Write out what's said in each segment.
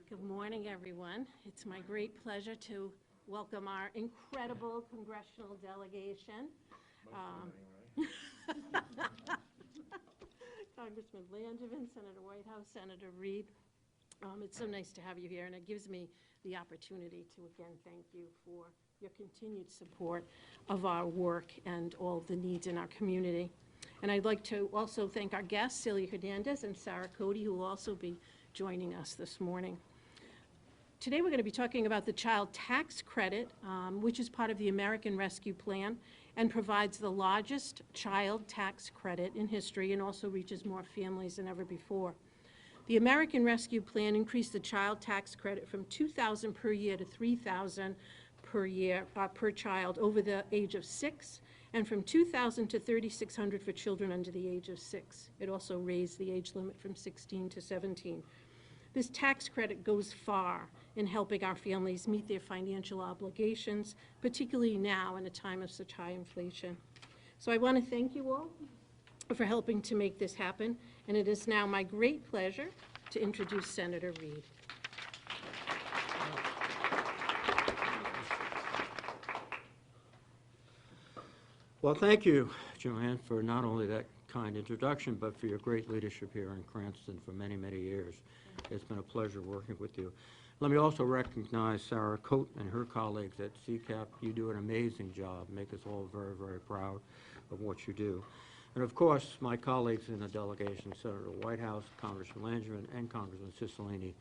Good morning, everyone. It's my great pleasure to welcome our incredible congressional delegation. Congressman Langevin, Senator Whitehouse, Senator Reed. It's so nice to have you here, and it gives me the opportunity to again thank you for your continued support of our work and all the needs in our community. And I'd like to also thank our guests, Celia Hernandez and Sarah Cody, who will also be joining us this morning. Today we're going to be talking about the child tax credit, which is part of the American Rescue Plan and provides the largest child tax credit in history and also reaches more families than ever before. The American Rescue Plan increased the child tax credit from $2,000 per year to $3,000 per year per child over the age of 6, and from $2,000 to $3,600 for children under the age of 6. It also raised the age limit from 16 to 17. This tax credit goes far in helping our families meet their financial obligations, particularly now in a time of such high inflation. So I want to thank you all for helping to make this happen, and it is now my great pleasure to introduce Senator Reed. Well, thank you, Joanne, for not only that kind introduction, but for your great leadership here in Cranston for many, many years. It's been a pleasure working with you. Let me also recognize Sarah Coate and her colleagues at CCAP. You do an amazing job. Make us all very, very proud of what you do. And of course, my colleagues in the delegation, Senator Whitehouse, Congressman Langevin, and Congressman Cicilline,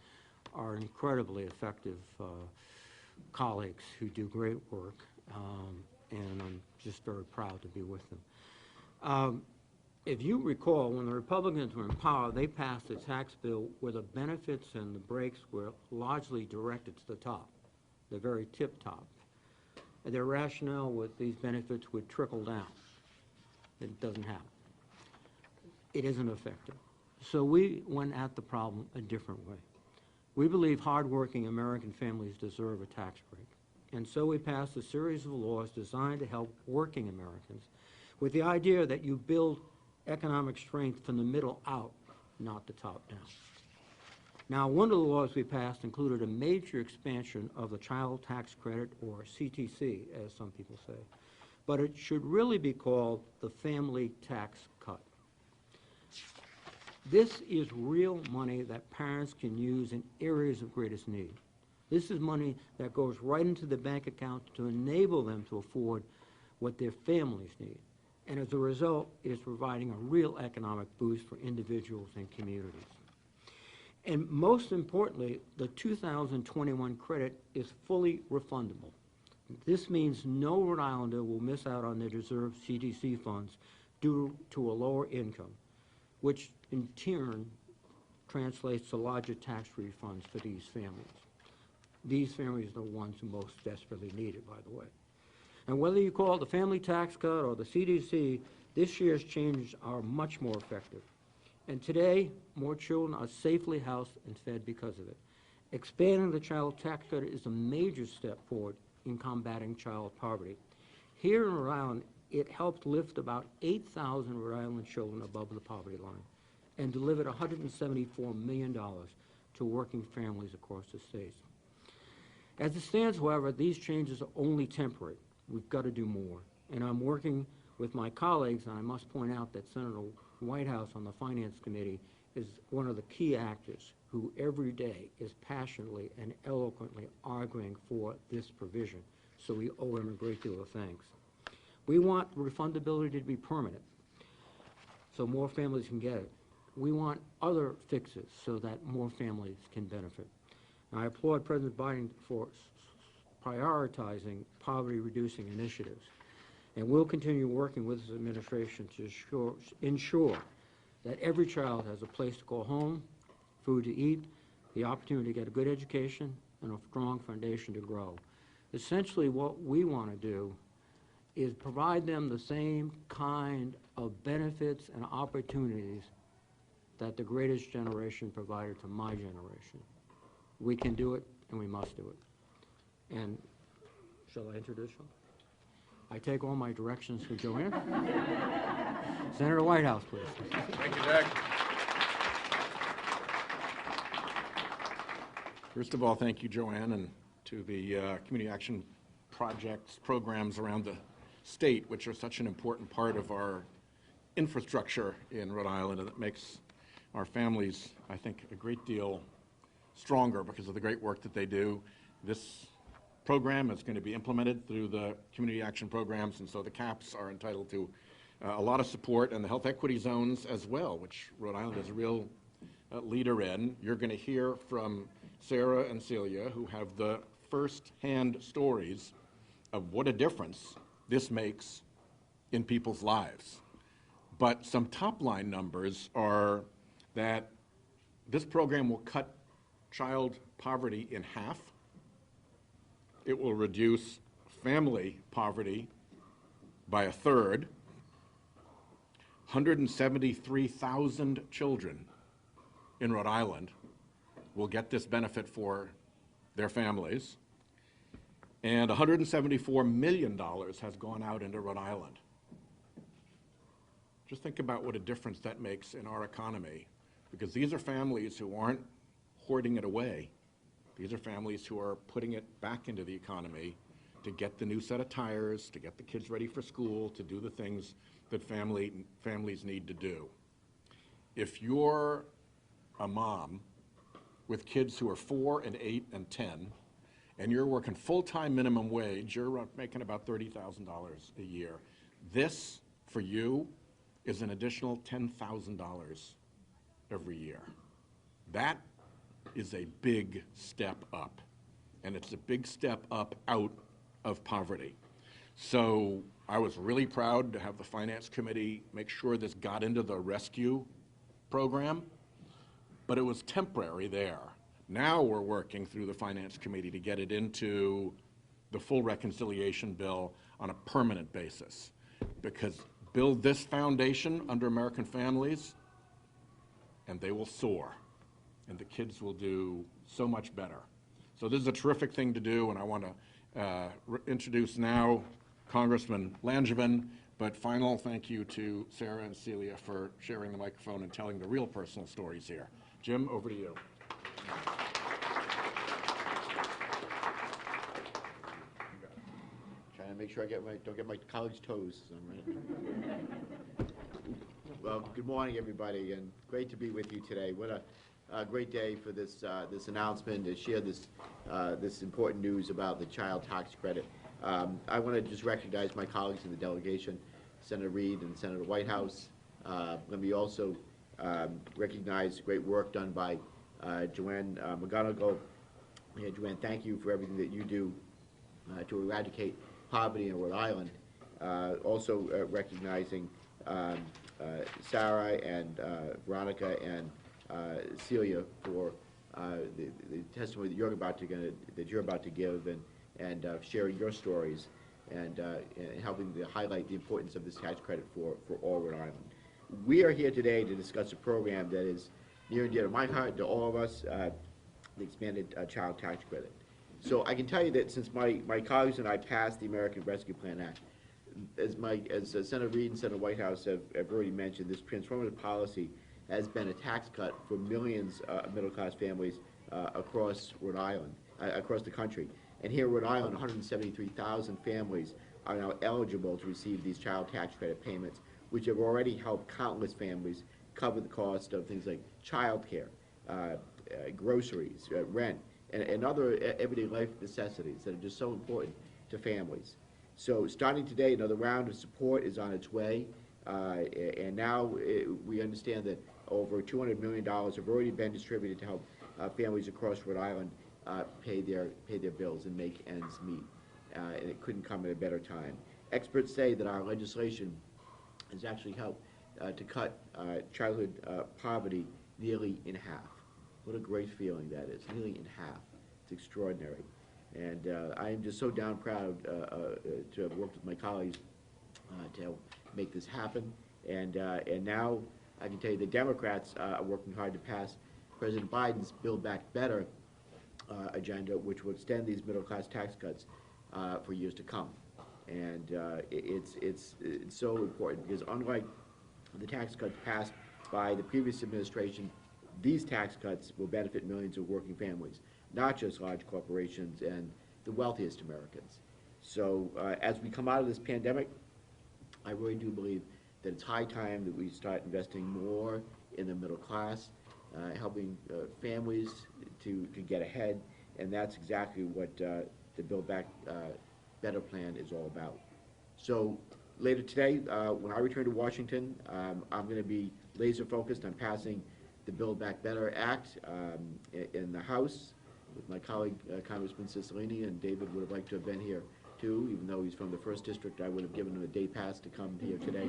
are incredibly effective colleagues who do great work, and I'm just very proud to be with them. If you recall, when the Republicans were in power, they passed a tax bill where the benefits and the breaks were largely directed to the top, the very tip top. And their rationale with these benefits would trickle down. It doesn't happen. It isn't effective. So we went at the problem a different way. We believe hardworking American families deserve a tax break. And so we passed a series of laws designed to help working Americans with the idea that you build economic strength from the middle out, not the top down. Now, one of the laws we passed included a major expansion of the child tax credit, or CTC, as some people say, but it should really be called the family tax cut. This is real money that parents can use in areas of greatest need. This is money that goes right into the bank account to enable them to afford what their families need. And as a result, it is providing a real economic boost for individuals and communities. And most importantly, the 2021 credit is fully refundable. This means no Rhode Islander will miss out on their deserved CTC funds due to a lower income, which in turn translates to larger tax refunds for these families. These families are the ones who most desperately need it, by the way. And whether you call it the family tax cut or the CDC, this year's changes are much more effective. And today, more children are safely housed and fed because of it. Expanding the child tax credit is a major step forward in combating child poverty. Here in Rhode Island, it helped lift about 8,000 Rhode Island children above the poverty line and delivered $174 million to working families across the state. As it stands, however, these changes are only temporary. We've got to do more. And I'm working with my colleagues, and I must point out that Senator Whitehouse on the Finance Committee is one of the key actors who every day is passionately and eloquently arguing for this provision. So we owe him a great deal of thanks. We want refundability to be permanent so more families can get it. We want other fixes so that more families can benefit. And I applaud President Biden for prioritizing poverty-reducing initiatives. And we'll continue working with this administration to ensure that every child has a place to call home, food to eat, the opportunity to get a good education, and a strong foundation to grow. Essentially, what we want to do is provide them the same kind of benefits and opportunities that the greatest generation provided to my generation. We can do it, and we must do it. And shall I introduce you? I take all my directions from Joanne. Senator Whitehouse, please. Thank you, Zach. First of all, thank you, Joanne, and to the community action projects, programs around the state, which are such an important part of our infrastructure in Rhode Island, and it makes our families, I think, a great deal stronger because of the great work that they do. This program is going to be implemented through the community action programs, and so the CAPs are entitled to a lot of support, and the health equity zones as well, which Rhode Island is a real leader in. You're going to hear from Sarah and Celia, who have the first-hand stories of what a difference this makes in people's lives. But some top-line numbers are that this program will cut child poverty in half. It will reduce family poverty by a third. 173,000 children in Rhode Island will get this benefit for their families. And $174 million has gone out into Rhode Island. Just think about what a difference that makes in our economy, because these are families who aren't hoarding it away. These are families who are putting it back into the economy to get the new set of tires, to get the kids ready for school, to do the things that families need to do. If you're a mom with kids who are 4 and 8 and 10, and you're working full-time minimum wage, you're making about $30,000 a year. This, for you, is an additional $10,000 every year. That is a big step up, and it's a big step up out of poverty. So I was really proud to have the Finance Committee make sure this got into the rescue program, but it was temporary there. Now we're working through the Finance Committee to get it into the full reconciliation bill on a permanent basis, because build this foundation under American families and they will soar, and the kids will do so much better. So this is a terrific thing to do, and I want to introduce now Congressman Langevin, but final thank you to Sarah and Celia for sharing the microphone and telling the real personal stories here. Jim, over to you. Trying to make sure I don't get my colleagues' toes. Right? Well, good morning, everybody, and great to be with you today. What a great day for this this announcement to share this this important news about the child tax credit. I want to just recognize my colleagues in the delegation, Senator Reid and Senator Whitehouse. Let me also recognize great work done by Joanne McGonigal. Yeah, Joanne, thank you for everything that you do to eradicate poverty in Rhode Island. Also recognizing Sarah and Veronica and Celia for the testimony that you're about to give, and sharing your stories and helping to highlight the importance of this tax credit for all Rhode Island. We are here today to discuss a program that is near and dear to my heart, to all of us, the expanded child tax credit. So I can tell you that since my colleagues and I passed the American Rescue Plan Act, as Senator Reid and Senator Whitehouse have already mentioned, this transformative policy has been a tax cut for millions of middle-class families across Rhode Island, across the country. And here in Rhode Island, 173,000 families are now eligible to receive these child tax credit payments, which have already helped countless families cover the cost of things like childcare, groceries, rent, and other everyday life necessities that are just so important to families. So starting today, another round of support is on its way, and now we understand that over $200 million have already been distributed to help families across Rhode Island pay their bills and make ends meet, and it couldn't come at a better time. Experts say that our legislation has actually helped to cut childhood poverty nearly in half. What a great feeling that is, nearly in half. It's extraordinary. And I am just so down proud to have worked with my colleagues to help make this happen. And now I can tell you the Democrats are working hard to pass President Biden's Build Back Better agenda, which will extend these middle-class tax cuts for years to come. And it's so important because unlike the tax cuts passed by the previous administration, these tax cuts will benefit millions of working families, not just large corporations and the wealthiest Americans. So as we come out of this pandemic, I really do believe that it's high time that we start investing more in the middle class, helping families to get ahead, and that's exactly what the Build Back Better plan is all about. So later today, when I return to Washington, I'm going to be laser focused on passing the Build Back Better Act in the House with my colleague Congressman Cicilline, and David would have liked to have been here too, even though he's from the 1st District. I would have given him a day pass to come here today.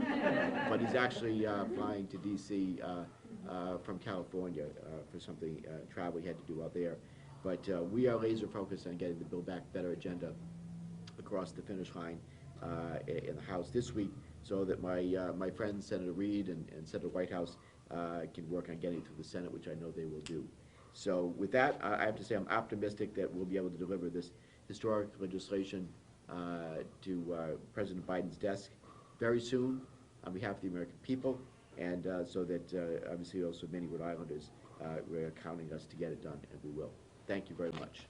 But he's actually flying to D.C. From California for something, travel he had to do out there. But we are laser focused on getting the Build Back Better agenda across the finish line in the House this week, so that my friends, Senator Reid and Senator Whitehouse, can work on getting through the Senate, which I know they will do. So with that, I have to say I'm optimistic that we'll be able to deliver this historic legislation to President Biden's desk very soon on behalf of the American people, and so that obviously also many Rhode Islanders are counting us to get it done, and we will. Thank you very much.